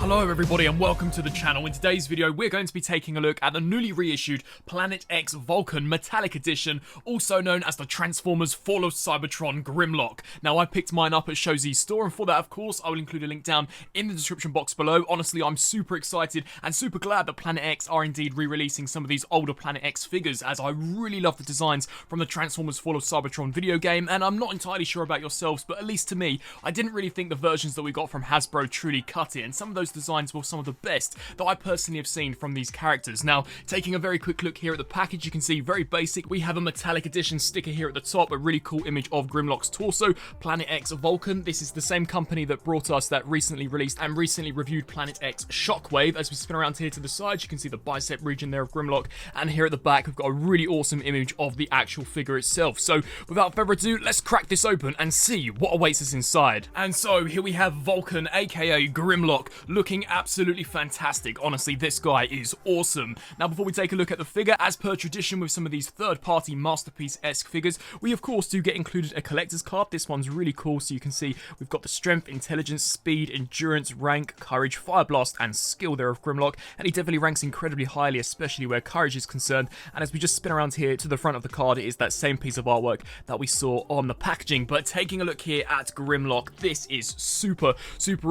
Hello everybody and welcome to the channel. In today's video we're going to be taking a look at the newly reissued Planet X Vulcan Metallic Edition, also known as the Transformers Fall of Cybertron Grimlock. Now I picked mine up at Showzi's store, and for that of course I will include a link down in the description box below. Honestly, I'm super excited and super glad that Planet X are indeed re-releasing some of these older Planet X figures, as I really love the designs from the Transformers Fall of Cybertron video game, and I'm not entirely sure about yourselves, but at least to me, I didn't really think the versions that we got from Hasbro truly cut it, and some of those designs were some of the best that I personally have seen from these characters. Now, taking a very quick look here at the package, you can see very basic. We have a metallic edition sticker here at the top, a really cool image of Grimlock's torso, Planet X Vulcan. This is the same company that brought us that recently released and recently reviewed Planet X Shockwave. As we spin around here to the side, you can see the bicep region there of Grimlock, and here at the back we've got a really awesome image of the actual figure itself. So without further ado, let's crack this open and see what awaits us inside. And so here we have Vulcan, aka Grimlock, looking absolutely fantastic. Honestly, this guy is awesome. Now, before we take a look at the figure, as per tradition with some of these third-party masterpiece-esque figures, we of course do get included a collector's card. This one's really cool, so you can see we've got the strength, intelligence, speed, endurance, rank, courage, fire blast, and skill there of Grimlock, and he definitely ranks incredibly highly, especially where courage is concerned. And as we just spin around here to the front of the card, it is that same piece of artwork that we saw on the packaging. But taking a look here at Grimlock, this is super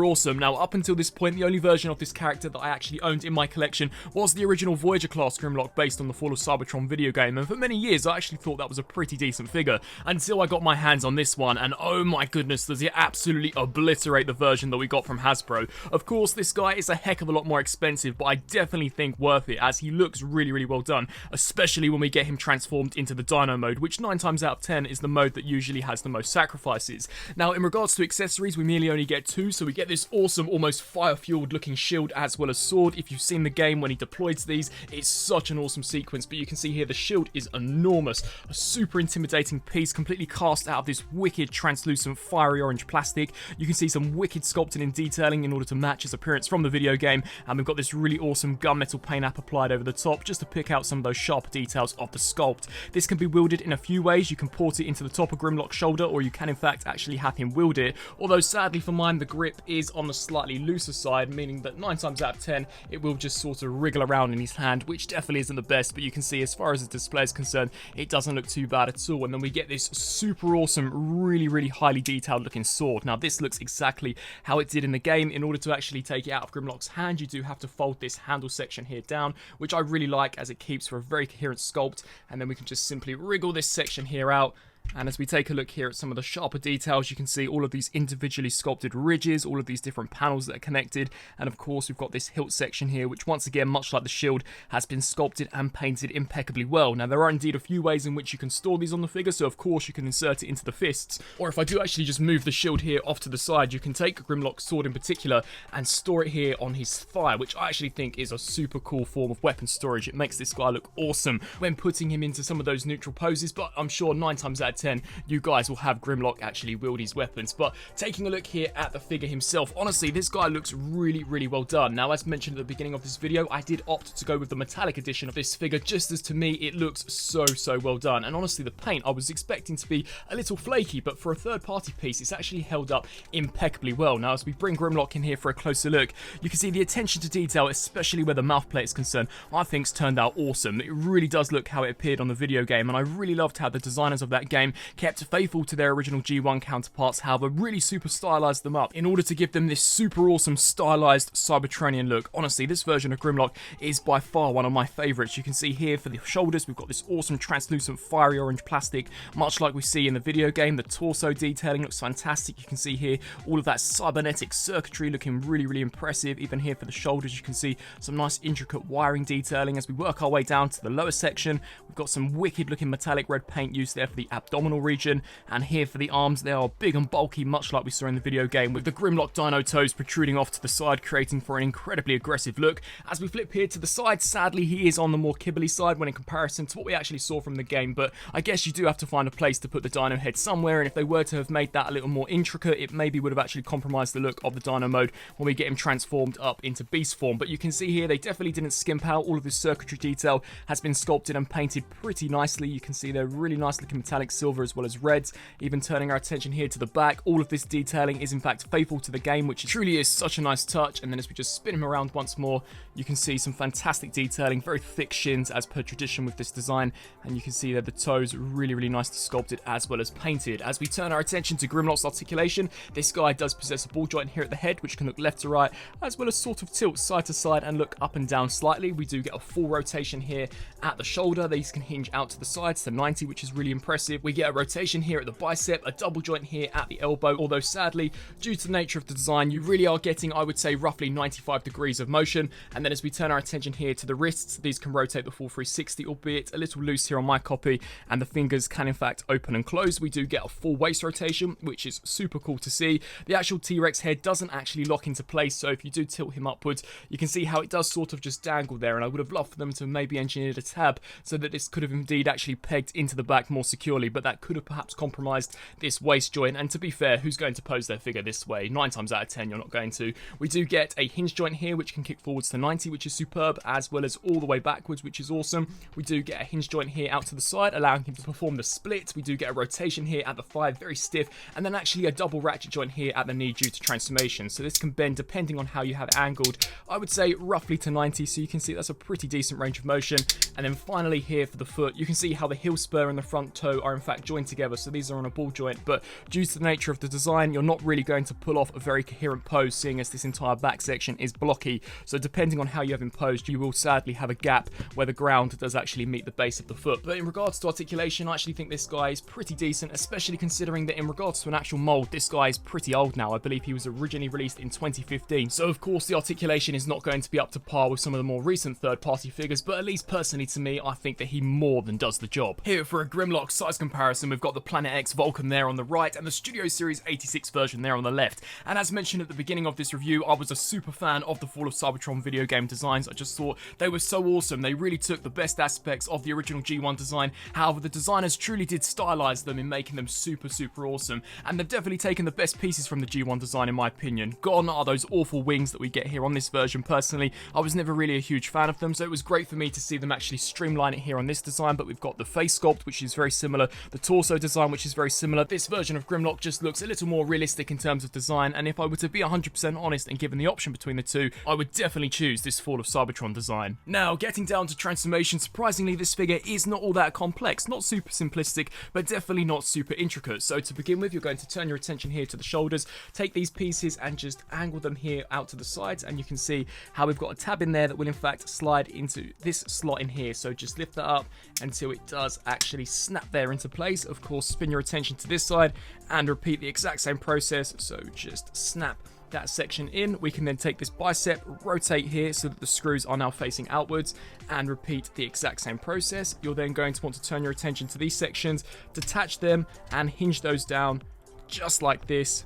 awesome. Now, up until this point, the only version of this character that I actually owned in my collection was the original Voyager class Grimlock based on the Fall of Cybertron video game, and for many years I actually thought that was a pretty decent figure until I got my hands on this one, and oh my goodness, does it absolutely obliterate the version that we got from Hasbro. Of course, this guy is a heck of a lot more expensive, but I definitely think worth it, as he looks really well done, especially when we get him transformed into the Dino mode, which 9 times out of 10 is the mode that usually has the most sacrifices. Now, in regards to accessories, we merely only get 2, so we get this awesome, almost fire-fueled looking shield as well as sword. If you've seen the game when he deploys these, it's such an awesome sequence, but you can see here the shield is enormous, a super intimidating piece, completely cast out of this wicked translucent fiery orange plastic. You can see some wicked sculpting and detailing in order to match his appearance from the video game, and we've got this really awesome gunmetal paint app applied over the top just to pick out some of those sharper details of the sculpt. This can be wielded in a few ways. You can port it into the top of Grimlock's shoulder, or you can in fact actually have him wield it, although sadly for mine the grip is on the slightly looser side, meaning that 9 times out of 10 it will just sort of wriggle around in his hand, which definitely isn't the best, but you can see as far as the display is concerned it doesn't look too bad at all. And then we get this super awesome, really highly detailed looking sword. Now this looks exactly how it did in the game. In order to actually take it out of Grimlock's hand, you do have to fold this handle section here down, which I really like as it keeps for a very coherent sculpt, and then we can just simply wriggle this section here out. And as we take a look here at some of the sharper details, you can see all of these individually sculpted ridges, all of these different panels that are connected, and of course we've got this hilt section here, which once again, much like the shield, has been sculpted and painted impeccably well. Now there are indeed a few ways in which you can store these on the figure, so of course you can insert it into the fists, or if I do actually just move the shield here off to the side, you can take Grimlock's sword in particular and store it here on his thigh, which I actually think is a super cool form of weapon storage. It makes this guy look awesome when putting him into some of those neutral poses, but I'm sure 9 times out of 10 you guys will have Grimlock actually wield his weapons. But taking a look here at the figure himself, honestly this guy looks really well done. Now, as mentioned at the beginning of this video, I did opt to go with the metallic edition of this figure, just as to me it looks so well done. And honestly the paint I was expecting to be a little flaky, but for a third party piece it's actually held up impeccably well. Now as we bring Grimlock in here for a closer look, you can see the attention to detail, especially where the mouth plate is concerned, I think's turned out awesome. It really does look how it appeared on the video game, and I really loved how the designers of that game kept faithful to their original G1 counterparts, however really super stylized them up in order to give them this super awesome stylized Cybertronian look. Honestly, this version of Grimlock is by far one of my favorites. You can see here for the shoulders we've got this awesome translucent fiery orange plastic, much like we see in the video game. The torso detailing looks fantastic. You can see here all of that cybernetic circuitry looking really impressive. Even here for the shoulders you can see some nice intricate wiring detailing. As we work our way down to the lower section, we've got some wicked looking metallic red paint used there for the abdominal region, and here for the arms they are big and bulky, much like we saw in the video game, with the Grimlock dino toes protruding off to the side, creating for an incredibly aggressive look. As we flip here to the side, sadly he is on the more kibbly side when in comparison to what we actually saw from the game, but I guess you do have to find a place to put the dino head somewhere, and if they were to have made that a little more intricate, it maybe would have actually compromised the look of the dino mode when we get him transformed up into beast form. But you can see here they definitely didn't skimp out. All of this circuitry detail has been sculpted and painted pretty nicely. You can see they're really nice looking metallic silver silver as well as reds. Even turning our attention here to the back, all of this detailing is in fact faithful to the game, which truly is such a nice touch. And then as we just spin him around once more, you can see some fantastic detailing, very thick shins as per tradition with this design, and you can see there the toes really nicely sculpted as well as painted. As we turn our attention to Grimlock's articulation, this guy does possess a ball joint here at the head, which can look left to right as well as sort of tilt side to side and look up and down slightly. We do get a full rotation here at the shoulder. These can hinge out to the sides to 90, which is really impressive. We get a rotation here at the bicep, a double joint here at the elbow, although sadly, due to the nature of the design, you really are getting, I would say, roughly 95 degrees of motion. And then as we turn our attention here to the wrists, these can rotate the full 360, albeit a little loose here on my copy, and the fingers can in fact open and close. We do get a full waist rotation, which is super cool to see. The actual T-Rex head doesn't actually lock into place, so if you do tilt him upwards, you can see how it does sort of just dangle there, and I would have loved for them to maybe engineered a tab so that this could have indeed actually pegged into the back more securely, but that could have perhaps compromised this waist joint. And to be fair, who's going to pose their figure this way? 9 times out of 10 you're not going to. We do get a hinge joint here which can kick forwards to 90, which is superb, as well as all the way backwards, which is awesome. We do get a hinge joint here out to the side, allowing him to perform the split. We do get a rotation here at the thigh, very stiff, and then actually a double ratchet joint here at the knee due to transformation. So this can bend depending on how you have it angled, I would say roughly to 90, so you can see that's a pretty decent range of motion. And then finally here for the foot, you can see how the heel spur and the front toe are in fact joined together, so these are on a ball joint, but due to the nature of the design, you're not really going to pull off a very coherent pose, seeing as this entire back section is blocky. So depending on how you have imposed, you will sadly have a gap where the ground does actually meet the base of the foot. But in regards to articulation, I actually think this guy is pretty decent, especially considering that in regards to an actual mold, this guy is pretty old now. I believe he was originally released in 2015, so of course the articulation is not going to be up to par with some of the more recent third-party figures, but at least personally to me, I think that he more than does the job. Here for a Grimlock size comparison, we've got the Planet X Vulcan there on the right and the Studio Series 86 version there on the left. And as mentioned at the beginning of this review, I was a super fan of the Fall of Cybertron video game designs. I just thought they were so awesome. They really took the best aspects of the original G1 design. However, the designers truly did stylize them in making them super awesome, and they've definitely taken the best pieces from the G1 design in my opinion. Gone are those awful wings that we get here on this version. Personally, I was never really a huge fan of them, so it was great for me to see them actually streamline it here on this design. But we've got the face sculpt, which is very similar, the torso design, which is very similar. This version of Grimlock just looks a little more realistic in terms of design, and if I were to be 100% honest and given the option between the two, I would definitely choose this Fall of Cybertron design. Now, getting down to transformation, surprisingly this figure is not all that complex, not super simplistic, but definitely not super intricate. So to begin with, you're going to turn your attention here to the shoulders, take these pieces and just angle them here out to the sides, and you can see how we've got a tab in there that will in fact slide into this slot in here. So just lift that up until it does actually snap there into place. Of course, spin your attention to this side and repeat the exact same process. So just snap that section in. We can then take this bicep, rotate here so that the screws are now facing outwards, and repeat the exact same process. You're then going to want to turn your attention to these sections, detach them and hinge those down just like this,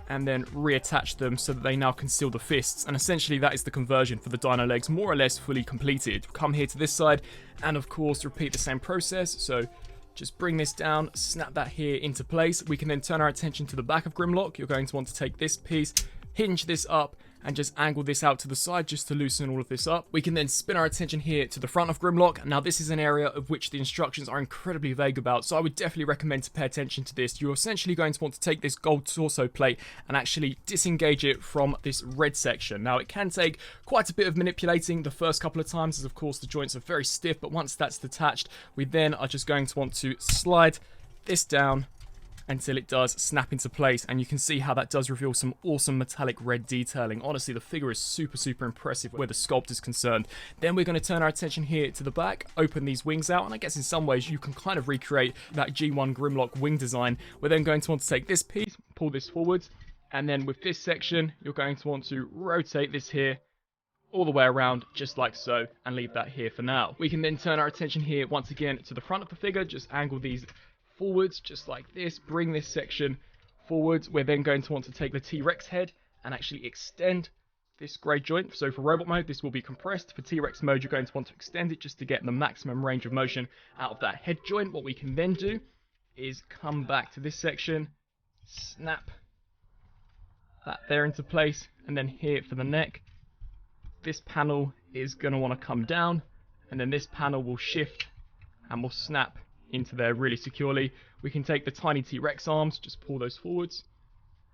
and then reattach them so that they now conceal the fists. And essentially that is the conversion for the dino legs, more or less fully completed. Come here to this side and of course repeat the same process. So just bring this down, snap that here into place. We can then turn our attention to the back of Grimlock. You're going to want to take this piece, hinge this up, and just angle this out to the side just to loosen all of this up. We can then spin our attention here to the front of Grimlock. Now this is an area of which the instructions are incredibly vague about, so I would definitely recommend to pay attention to this. You're essentially going to want to take this gold torso plate and actually disengage it from this red section. Now it can take quite a bit of manipulating the first couple of times, as of course the joints are very stiff, but once that's detached, we then are just going to want to slide this down until it does snap into place, and you can see how that does reveal some awesome metallic red detailing. Honestly, the figure is super impressive where the sculpt is concerned. Then we're going to turn our attention here to the back, open these wings out, and I guess in some ways you can kind of recreate that G1 Grimlock wing design. We're then going to want to take this piece, pull this forwards, and then with this section you're going to want to rotate this here all the way around just like so, and leave that here for now. We can then turn our attention here once again to the front of the figure, just angle these forwards just like this, bring this section forwards. We're then going to want to take the T-Rex head and actually extend this grey joint. So for robot mode this will be compressed. For T-Rex mode you're going to want to extend it just to get the maximum range of motion out of that head joint. What we can then do is come back to this section, snap that there into place, and then here for the neck, this panel is going to want to come down, and then this panel will shift and will snap into there really securely. We can take the tiny T-Rex arms, just pull those forwards,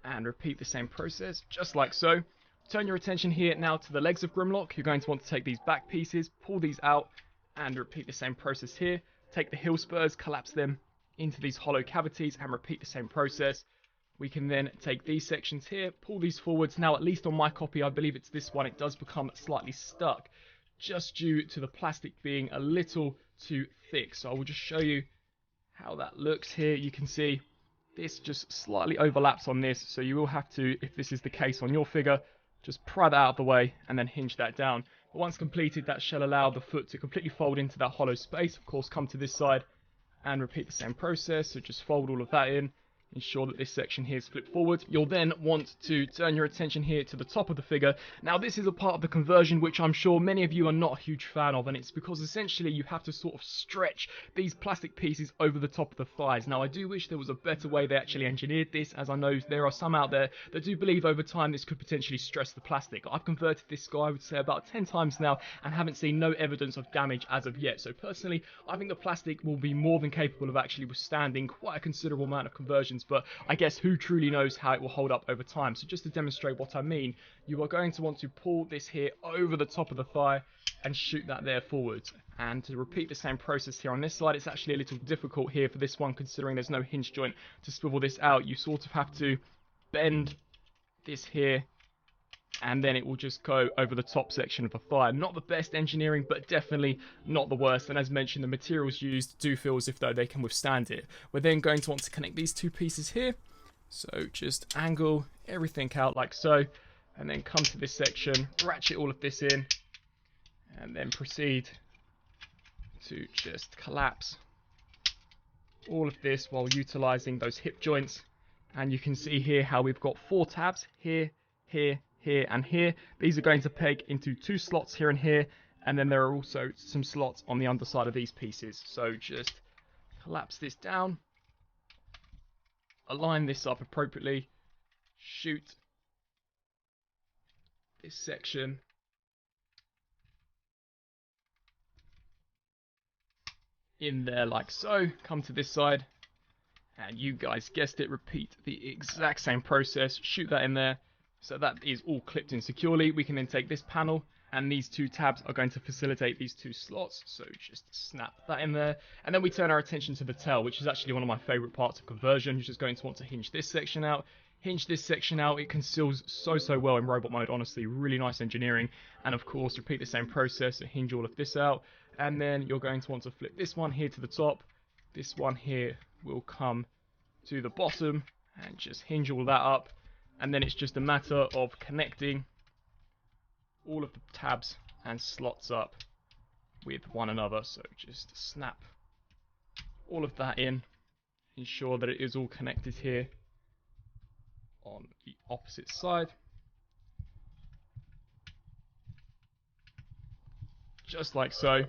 and repeat the same process, just like so. Turn your attention here now to the legs of Grimlock. You're going to want to take these back pieces, pull these out, and repeat the same process here. Take the heel spurs, collapse them into these hollow cavities, and repeat the same process. We can then take these sections here, pull these forwards. Now, at least on my copy, I believe it's this one, it does become slightly stuck, just due to the plastic being a little too thick. So I will just show you how that looks here. You can see this just slightly overlaps on this, so you will have to, if this is the case on your figure, just pry that out of the way and then hinge that down. But once completed, that shall allow the foot to completely fold into that hollow space. Of course, come to this side and repeat the same process. So just fold all of that in. Ensure that this section here is flipped forward. You'll then want to turn your attention here to the top of the figure. Now, this is a part of the conversion which I'm sure many of you are not a huge fan of, and it's because essentially you have to sort of stretch these plastic pieces over the top of the thighs. Now, I do wish there was a better way they actually engineered this, as I know there are some out there that do believe over time this could potentially stress the plastic. I've converted this guy, I would say, about 10 times now, and haven't seen no evidence of damage as of yet. So personally, I think the plastic will be more than capable of actually withstanding quite a considerable amount of conversions, but I guess who truly knows how it will hold up over time. So just to demonstrate what I mean, you are going to want to pull this here over the top of the thigh and shoot that there forwards. And to repeat the same process here on this side, it's actually a little difficult here for this one, considering there's no hinge joint to swivel this out. You sort of have to bend this here, and then it will just go over the top section of the thigh. Not the best engineering, but definitely not the worst. And as mentioned, the materials used do feel as if though they can withstand it. We're then going to want to connect these two pieces here. So just angle everything out like so, and then come to this section, ratchet all of this in, and then proceed to just collapse all of this while utilizing those hip joints. And you can see here how we've got 4 tabs here, here, here and here. These are going to peg into 2 slots here and here, and then there are also some slots on the underside of these pieces. So just collapse this down, align this up appropriately, shoot this section in there like so. Come to this side, and you guys guessed it, repeat the exact same process, shoot that in there. So that is all clipped in securely. We can then take this panel, and these 2 tabs are going to facilitate these 2 slots. So just snap that in there. And then we turn our attention to the tail, which is actually one of my favorite parts of conversion. You're just going to want to hinge this section out. Hinge this section out. It conceals so well in robot mode, honestly. Really nice engineering. And of course, repeat the same process. So hinge all of this out. And then you're going to want to flip this one here to the top. This one here will come to the bottom, and just hinge all that up. And then it's just a matter of connecting all of the tabs and slots up with one another. So just snap all of that in. Ensure that it is all connected here on the opposite side. Just like so.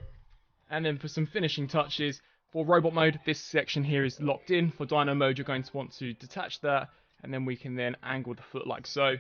And then for some finishing touches, for robot mode, this section here is locked in. For Dino mode, you're going to want to detach that, and then we can then angle the foot like so.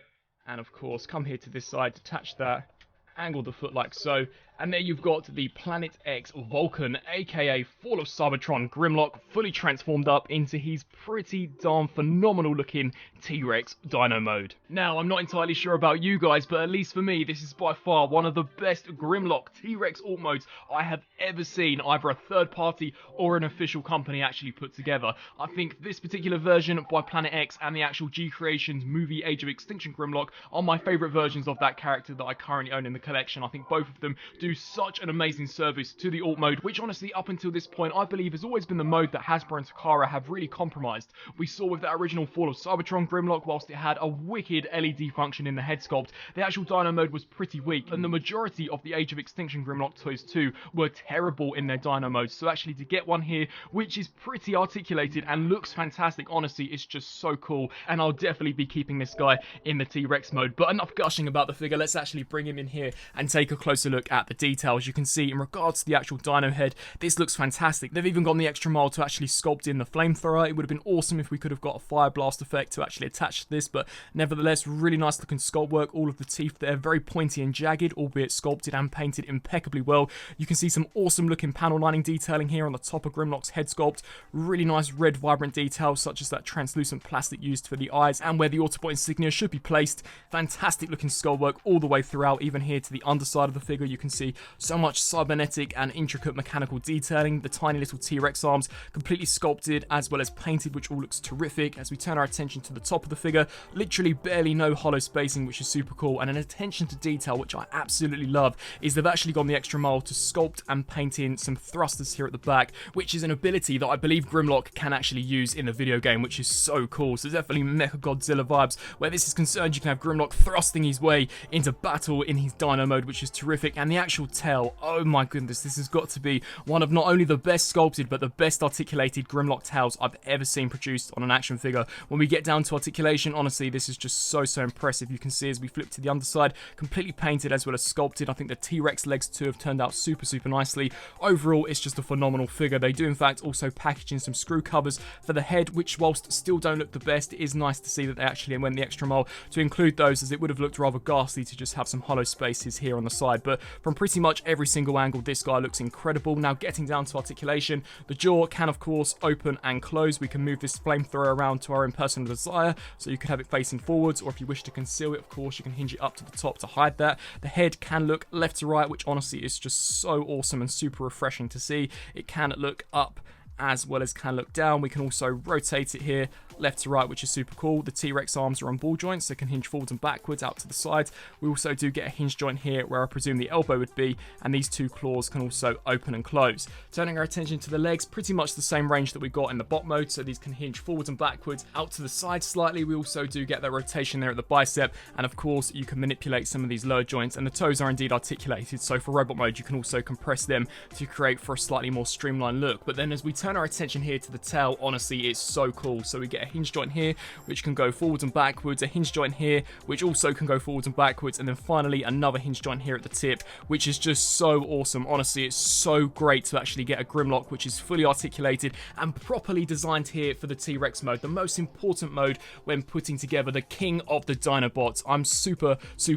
And of course, come here to this side, detach that, angle the foot like so. And there you've got the Planet X Vulcan, aka Fall of Cybertron Grimlock, fully transformed up into his pretty darn phenomenal looking T-Rex Dino mode. Now, I'm not entirely sure about you guys, but at least for me, this is by far one of the best Grimlock T-Rex alt modes I have ever seen, either a third party or an official company actually put together. I think this particular version by Planet X and the actual G Creations movie Age of Extinction Grimlock are my favourite versions of that character that I currently own in the collection. I think both of them do such an amazing service to the alt mode, which honestly up until this point I believe has always been the mode that Hasbro and Takara have really compromised. We saw with that original Fall of Cybertron Grimlock, whilst it had a wicked LED function in the head sculpt, the actual Dino mode was pretty weak, and the majority of the Age of Extinction Grimlock toys too were terrible in their Dino modes. So actually to get one here which is pretty articulated and looks fantastic, honestly it's just so cool, and I'll definitely be keeping this guy in the T-Rex mode. But enough gushing about the figure, let's actually bring him in here and take a closer look at the of detail. As you can see, in regards to the actual dino head, this looks fantastic. They've even gone the extra mile to actually sculpt in the flamethrower. It would have been awesome if we could have got a fire blast effect to actually attach to this, but nevertheless, really nice looking sculpt work. All of the teeth there, very pointy and jagged, albeit sculpted and painted impeccably well. You can see some awesome looking panel lining detailing here on the top of Grimlock's head sculpt. Really nice red vibrant details, such as that translucent plastic used for the eyes and where the Autobot insignia should be placed. Fantastic looking skull work all the way throughout. Even here to the underside of the figure, you can see so much cybernetic and intricate mechanical detailing. The tiny little T-Rex arms completely sculpted as well as painted, which all looks terrific. As we turn our attention to the top of the figure, literally barely no hollow spacing, which is super cool, and an attention to detail which I absolutely love is they've actually gone the extra mile to sculpt and paint in some thrusters here at the back, which is an ability that I believe Grimlock can actually use in the video game, which is so cool. So definitely Mecha Godzilla vibes. Where this is concerned, you can have Grimlock thrusting his way into battle in his dino mode, which is terrific. And the actual tail, oh my goodness, this has got to be one of not only the best sculpted but the best articulated Grimlock tails I've ever seen produced on an action figure. When we get down to articulation, honestly, this is just so impressive. You can see as we flip to the underside, completely painted as well as sculpted. I think the T-Rex legs too have turned out super nicely. Overall, it's just a phenomenal figure. They do in fact also package in some screw covers for the head, which whilst still don't look the best, it is nice to see that they actually went the extra mile to include those, as it would have looked rather ghastly to just have some hollow spaces here on the side. But from pretty much every single angle, this guy looks incredible. Now getting down to articulation, the jaw can of course open and close. We can move this flamethrower around to our own personal desire, so you could have it facing forwards, or if you wish to conceal it, of course, you can hinge it up to the top to hide that. The head can look left to right, which honestly is just so awesome and super refreshing to see. It can look up as well as can look down. We can also rotate it here left to right, which is super cool. The T-Rex arms are on ball joints, so can hinge forwards and backwards out to the sides. We also do get a hinge joint here where I presume the elbow would be, and these two claws can also open and close. Turning our attention to the legs, pretty much the same range that we got in the bot mode, so these can hinge forwards and backwards out to the side slightly. We also do get that rotation there at the bicep, and of course you can manipulate some of these lower joints, and the toes are indeed articulated, so for robot mode you can also compress them to create for a slightly more streamlined look. But then as we turn our attention here to the tail, honestly it's so cool. So we get a hinge joint here which can go forwards and backwards, a hinge joint here which also can go forwards and backwards, and then finally another hinge joint here at the tip, which is just so awesome. Honestly, it's so great to actually get a Grimlock which is fully articulated and properly designed here for the T-Rex mode, the most important mode when putting together the king of the Dinobots. I'm super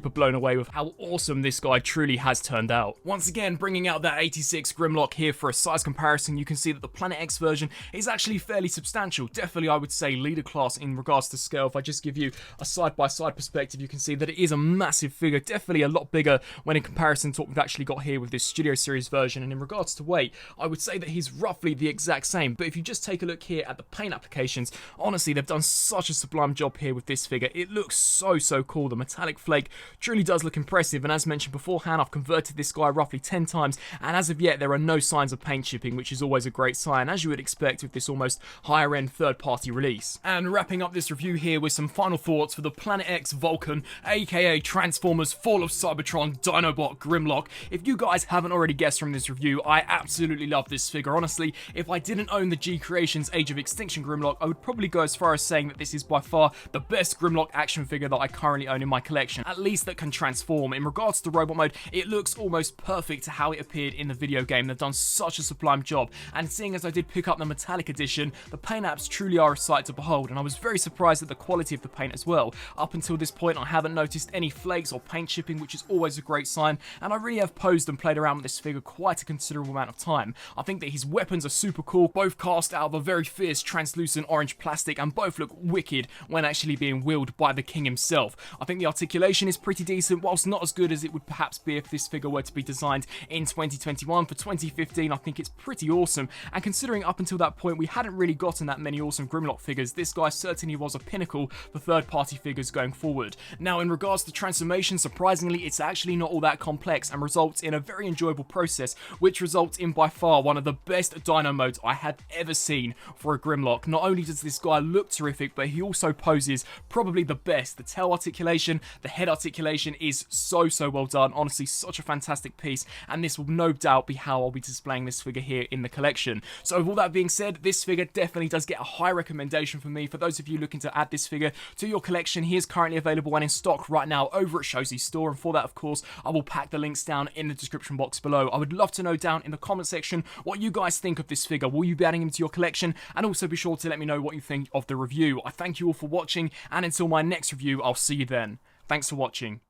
blown away with how awesome this guy truly has turned out. Once again, bringing out that 86 Grimlock here for a size comparison, you can see that the Planet X version is actually fairly substantial. Definitely, I would say, leader class in regards to scale. If I just give you a side-by-side perspective, you can see that it is a massive figure, definitely a lot bigger when in comparison to what we've actually got here with this Studio Series version. And in regards to weight, I would say that he's roughly the exact same. But if you just take a look here at the paint applications, honestly, they've done such a sublime job here with this figure. It looks so cool. The metallic flake truly does look impressive, and as mentioned beforehand, I've converted this guy roughly 10 times, and as of yet, there are no signs of paint chipping, which is always a great sign, as you would expect with this almost higher-end third-party release. And wrapping up this review here with some final thoughts for the Planet X Vulcan, aka Transformers Fall of Cybertron Dinobot Grimlock. If you guys haven't already guessed from this review, I absolutely love this figure. Honestly, if I didn't own the G Creations Age of Extinction Grimlock, I would probably go as far as saying that this is by far the best Grimlock action figure that I currently own in my collection, at least that can transform. In regards to robot mode, it looks almost perfect to how it appeared in the video game. They've done such a sublime job, and seeing as I did pick up the metallic edition, the paint apps truly are a sight to behold, and I was very surprised at the quality of the paint as well. Up until this point, I haven't noticed any flakes or paint chipping, which is always a great sign, and I really have posed and played around with this figure quite a considerable amount of time. I think that his weapons are super cool, both cast out of a very fierce translucent orange plastic, and both look wicked when actually being wielded by the king himself. I think the articulation is pretty decent, whilst not as good as it would perhaps be if this figure were to be designed in 2021. For 2015, I think it's pretty awesome, and considering up until that point we hadn't really gotten that many awesome Grimlock figures, this guy certainly was a pinnacle for third-party figures going forward. Now, in regards to transformation, surprisingly, it's actually not all that complex and results in a very enjoyable process, which results in by far one of the best dino modes I have ever seen for a Grimlock. Not only does this guy look terrific, but he also poses probably the best. The tail articulation, the head articulation is so well done. Honestly, such a fantastic piece, and this will no doubt be how I'll be displaying this figure here in the collection. So So with all that being said, this figure definitely does get a high recommendation from me. For those of you looking to add this figure to your collection, he is currently available and in stock right now over at Shosey's store, and for that, of course, I will pack the links down in the description box below. I would love to know down in the comment section what you guys think of this figure. Will you be adding him to your collection? And also be sure to let me know what you think of the review. I thank you all for watching, and until my next review, I'll see you then. Thanks for watching.